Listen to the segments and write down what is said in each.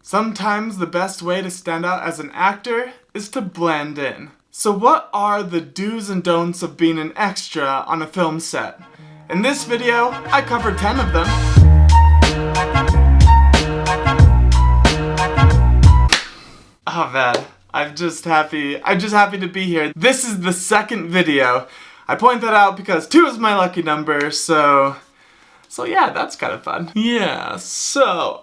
Sometimes the best way to stand out as an actor is to blend in. So what are the do's and don'ts of being an extra on a film set? In this video, I covered 10 of them. Oh man, I'm just happy to be here. This is the second video. I point that out because 2 is my lucky number, so yeah, that's kind of fun. Yeah, so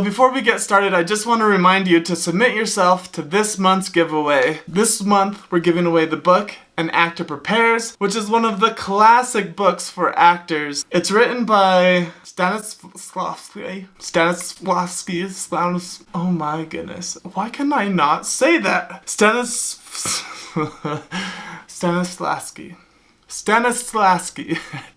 before we get started, I just want to remind you to submit yourself to this month's giveaway. This month, we're giving away the book, An Actor Prepares, which is one of the classic books for actors. It's written by Stanislavski. Oh my goodness. Why can I not say that? Stanislavski.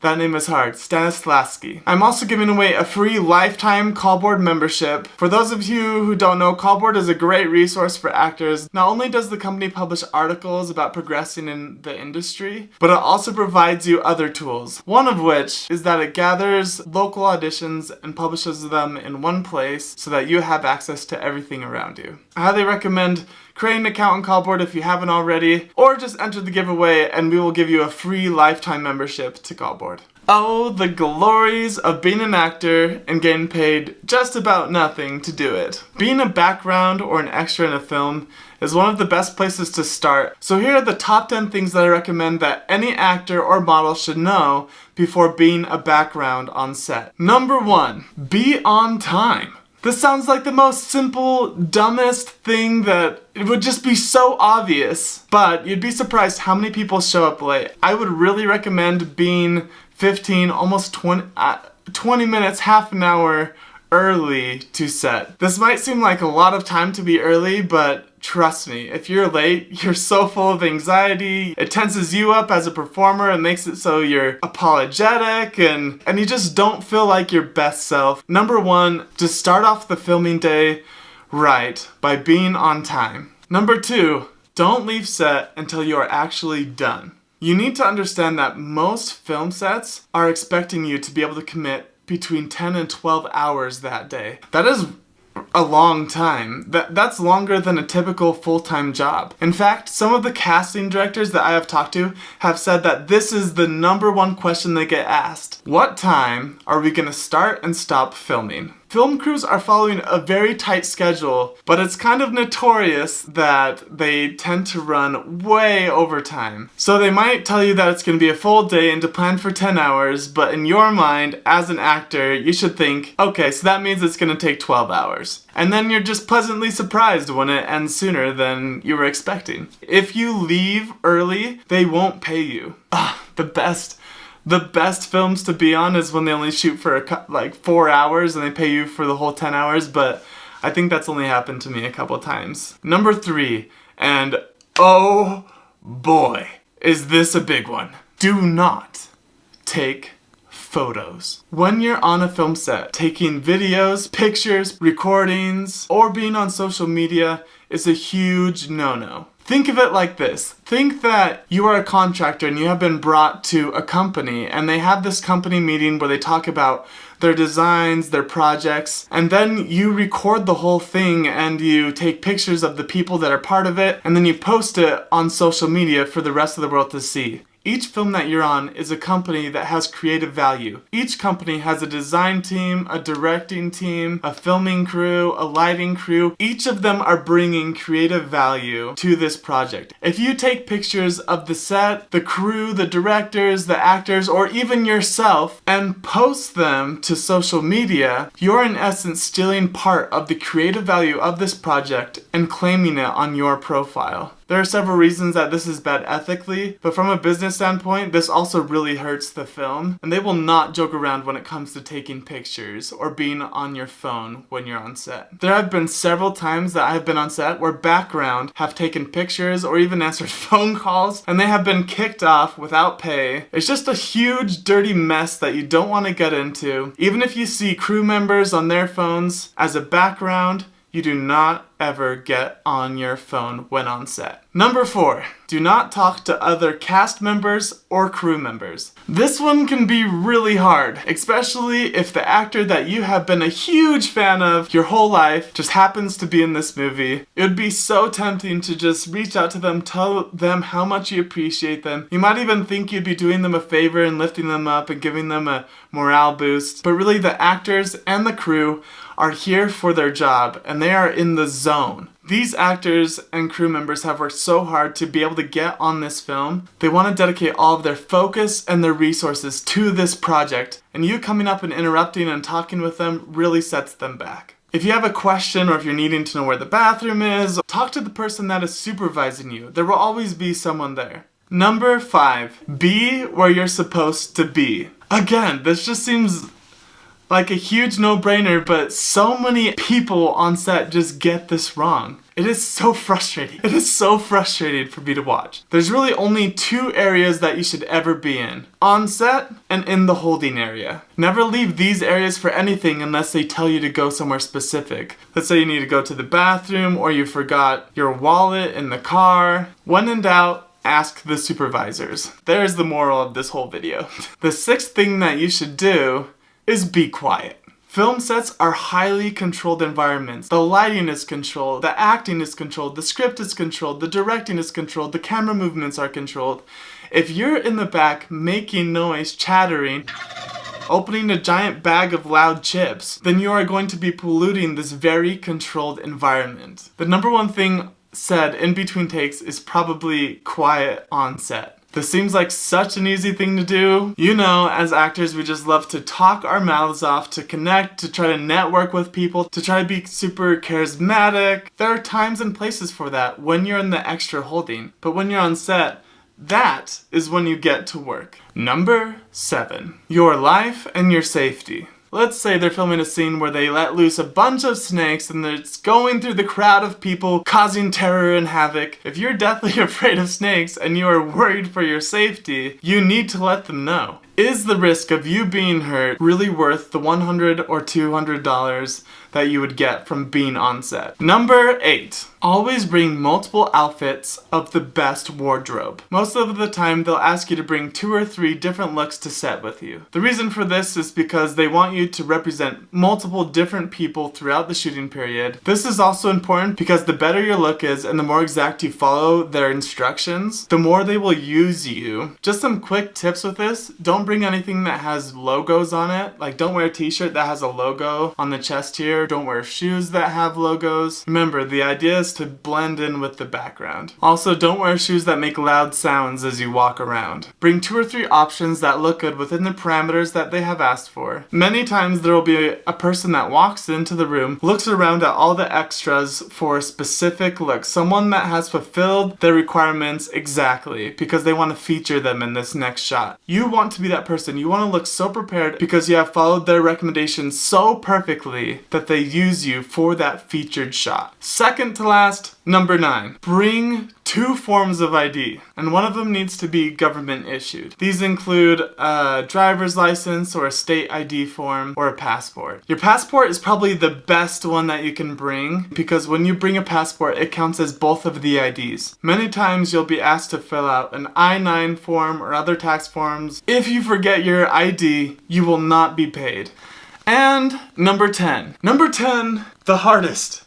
That name is hard. Stanislavski. I'm also giving away a free lifetime CallBoard membership. For those of you who don't know, CallBoard is a great resource for actors. Not only does the company publish articles about progressing in the industry, but it also provides you other tools. One of which is that it gathers local auditions and publishes them in one place so that you have access to everything around you. I highly recommend create an account on CallBoard if you haven't already, or just enter the giveaway and we will give you a free lifetime membership to CallBoard. Oh, the glories of being an actor and getting paid just about nothing to do it. Being a background or an extra in a film is one of the best places to start. So here are the top 10 things that I recommend that any actor or model should know before being a background on set. Number 1, be on time. This sounds like the most simple, dumbest thing that it would just be so obvious, but you'd be surprised how many people show up late. I would really recommend being 15, almost 20 minutes, half an hour early to set. This might seem like a lot of time to be early, but trust me, if you're late, you're so full of anxiety, it tenses you up as a performer and makes it so you're apologetic and you just don't feel like your best self. Number 1, just start off the filming day right by being on time. Number 2, don't leave set until you are actually done. You need to understand that most film sets are expecting you to be able to commit between 10 and 12 hours that day. That is a long time. That's longer than a typical full-time job. In fact, some of the casting directors that I have talked to have said that this is the number 1 question they get asked. What time are we gonna start and stop filming? Film crews are following a very tight schedule, but it's kind of notorious that they tend to run way over time. So they might tell you that it's going to be a full day and to plan for 10 hours, but in your mind, as an actor, you should think, okay, so that means it's going to take 12 hours. And then you're just pleasantly surprised when it ends sooner than you were expecting. If you leave early, they won't pay you. The best films to be on is when they only shoot for like 4 hours and they pay you for the whole 10 hours, but I think that's only happened to me a couple times. Number 3, and oh boy, is this a big one. Do not take photos. When you're on a film set, taking videos, pictures, recordings, or being on social media is a huge no-no. Think of it like this. Think that you are a contractor and you have been brought to a company and they have this company meeting where they talk about their designs, their projects, and then you record the whole thing and you take pictures of the people that are part of it and then you post it on social media for the rest of the world to see. Each film that you're on is a company that has creative value. Each company has a design team, a directing team, a filming crew, a lighting crew. Each of them are bringing creative value to this project. If you take pictures of the set, the crew, the directors, the actors, or even yourself and post them to social media, you're in essence stealing part of the creative value of this project and claiming it on your profile. There are several reasons that this is bad ethically, but from a business standpoint, this also really hurts the film, and they will not joke around when it comes to taking pictures or being on your phone when you're on set. There have been several times that I have been on set where background have taken pictures or even answered phone calls, and they have been kicked off without pay. It's just a huge dirty mess that you don't want to get into. Even if you see crew members on their phones as a background, you do not ever get on your phone when on set. Number 4, do not talk to other cast members or crew members. This one can be really hard, especially if the actor that you have been a huge fan of your whole life just happens to be in this movie. It would be so tempting to just reach out to them, tell them how much you appreciate them. You might even think you'd be doing them a favor and lifting them up and giving them a morale boost, but really the actors and the crew are here for their job and they are in the zone. These actors and crew members have worked so hard to be able to get on this film. They want to dedicate all of their focus and their resources to this project, and you coming up and interrupting and talking with them really sets them back. If you have a question or if you're needing to know where the bathroom is, talk to the person that is supervising you. There will always be someone there. Number 5, be where you're supposed to be. Again, this just seems like a huge no-brainer, but so many people on set just get this wrong. It is so frustrating. It is so frustrating for me to watch. There's really only 2 areas that you should ever be in. On set and in the holding area. Never leave these areas for anything unless they tell you to go somewhere specific. Let's say you need to go to the bathroom or you forgot your wallet in the car. When in doubt, ask the supervisors. There's the moral of this whole video. The 6th thing that you should do is be quiet. Film sets are highly controlled environments. The lighting is controlled, the acting is controlled, the script is controlled, the directing is controlled, the camera movements are controlled. If you're in the back making noise, chattering, opening a giant bag of loud chips, then you are going to be polluting this very controlled environment. The number 1 thing said in between takes is probably quiet on set. This seems like such an easy thing to do. You know, as actors, we just love to talk our mouths off, to connect, to try to network with people, to try to be super charismatic. There are times and places for that when you're in the extra holding. But when you're on set, that is when you get to work. Number 7, your life and your safety. Let's say they're filming a scene where they let loose a bunch of snakes and it's going through the crowd of people causing terror and havoc. If you're deathly afraid of snakes and you are worried for your safety, you need to let them know. Is the risk of you being hurt really worth the $100 or $200 that you would get from being on set? Number 8, always bring multiple outfits of the best wardrobe. Most of the time they'll ask you to bring 2 or 3 different looks to set with you. The reason for this is because they want you to represent multiple different people throughout the shooting period. This is also important because the better your look is and the more exact you follow their instructions, the more they will use you. Just some quick tips with this: don't bring anything that has logos on it. Like, don't wear a t-shirt that has a logo on the chest here. Don't wear shoes that have logos. Remember, the idea is to blend in with the background. Also, don't wear shoes that make loud sounds as you walk around. Bring 2 or 3 options that look good within the parameters that they have asked for. Many times there will be a person that walks into the room, looks around at all the extras for a specific look. Someone that has fulfilled their requirements exactly because they want to feature them in this next shot. You want to be that person. You want to look so prepared because you have followed their recommendations so perfectly that they use you for that featured shot. Second to last, number 9, bring 2 forms of ID, and one of them needs to be government issued. These include a driver's license or a state ID form or a passport. Your passport is probably the best one that you can bring because when you bring a passport, it counts as both of the IDs. Many times you'll be asked to fill out an I-9 form or other tax forms. If you forget your ID, you will not be paid. And number 10, the hardest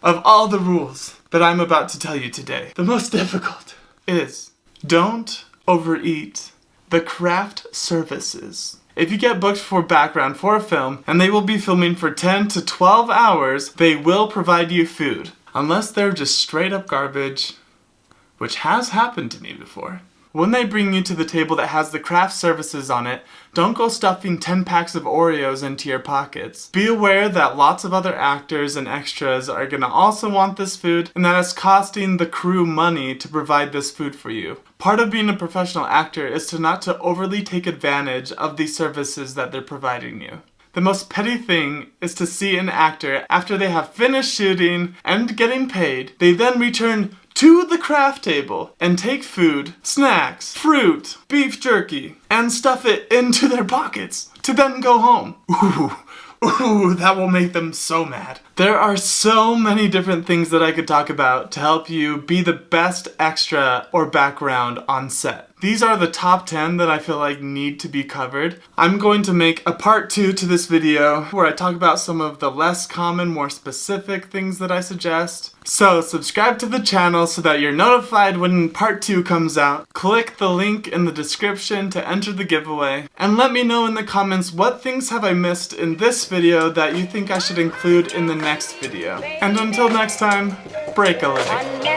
of all the rules that I'm about to tell you today. The most difficult is don't overeat the craft services. If you get booked for background for a film and they will be filming for 10 to 12 hours, they will provide you food. Unless they're just straight up garbage, which has happened to me before. When they bring you to the table that has the craft services on it, don't go stuffing 10 packs of Oreos into your pockets. Be aware that lots of other actors and extras are gonna also want this food, and that it's costing the crew money to provide this food for you. Part of being a professional actor is not to overly take advantage of these services that they're providing you. The most petty thing is to see an actor, after they have finished shooting and getting paid, they then return to the craft table and take food, snacks, fruit, beef jerky, and stuff it into their pockets to then go home. Ooh, that will make them so mad. There are so many different things that I could talk about to help you be the best extra or background on set. These are the top 10 that I feel like need to be covered. I'm going to make a part 2 to this video where I talk about some of the less common, more specific things that I suggest. So subscribe to the channel so that you're notified when part 2 comes out. Click the link in the description to enter the giveaway. And let me know in the comments what things have I missed in this video that you think I should include in the next video. And until next time, break a leg.